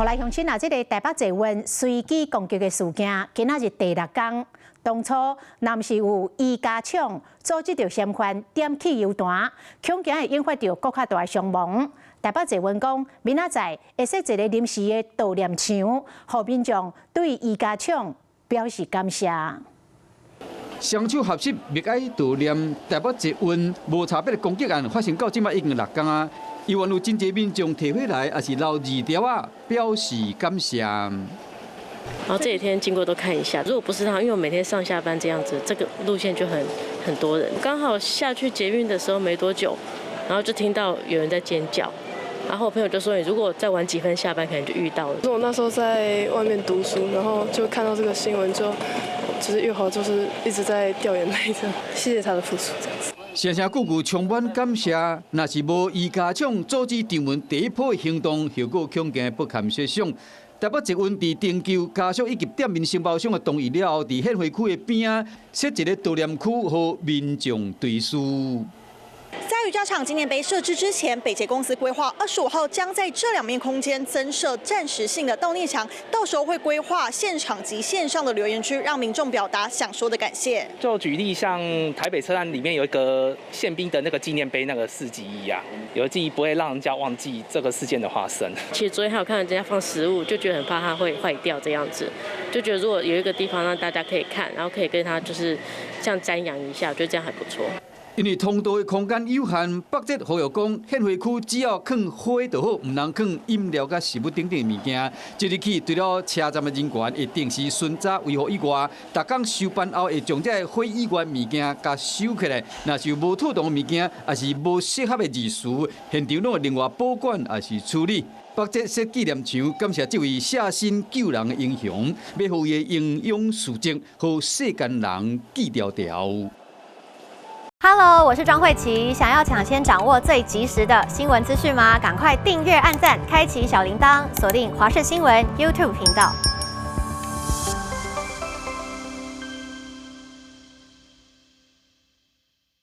后来乡亲啊，这个台北捷运随机攻击的事件，今仔日第6天。当初南市有宜家厂组织着嫌犯点起油弹，恐惊会引发着更较大的伤亡。台北捷运讲，明仔载会设一个临时的悼念场，互民众对宜家厂表示感谢。双手合十，默哀悼念台北捷运无差别的攻击案发生到即摆已经6天啊！依然有真侪民众提回来，也是留字条啊，表示感谢。然后这几天经过都看一下，如果不是他，因为我每天上下班这样子，这个路线就很多人。刚好下去捷运的时候没多久，然后就听到有人在尖叫，然后我朋友就说：“你如果再晚几分下班，可能就遇到了。”我那时候在外面读书，然后就看到这个新闻，就是玉豪就是一直在掉眼泪这样，谢谢他的付出这样子。声声句句充满感谢，若是无宜家厂组织张文第一波的行动，效果恐惊不堪设想。台北捷运伫订救家属以及店面承包商的同意了后，伫献花区的边啊设一个悼念区，和民众对视。在渔家场纪念碑设置之前，北捷公司规划25号将在这2面空间增设暂时性的悼念墙，到时候会规划现场及线上的留言区，让民众表达想说的感谢。就举例，像台北车站里面有一个宪兵的那个纪念碑，那个4记忆啊，有记忆不会让人家忘记这个事件的发生。其实昨天还有看到人家放食物，就觉得很怕它会坏掉这样子，就觉得如果有一个地方让大家可以看，然后可以跟他就是像瞻仰一下，我觉得这样还不错。因为通道的空间有限，北捷呼吁讲，献花区只要放花就好，唔能放饮料甲食物等等物件。即日起，除了车站的人员会定时巡查维护以外，逐工收班后会将这花以外物件甲收起来。若是有无妥当的物件，也是无适合的字词，现场拢会另外保管，也是处理。北捷设纪念场，感谢这位舍身救人的英雄，要互伊的英勇事迹，和世间人记条条。Hello， 我是庄慧琪。想要抢先掌握最及时的新闻资讯吗？赶快订阅、按赞、开启小铃铛，锁定华视新闻 YouTube 频道。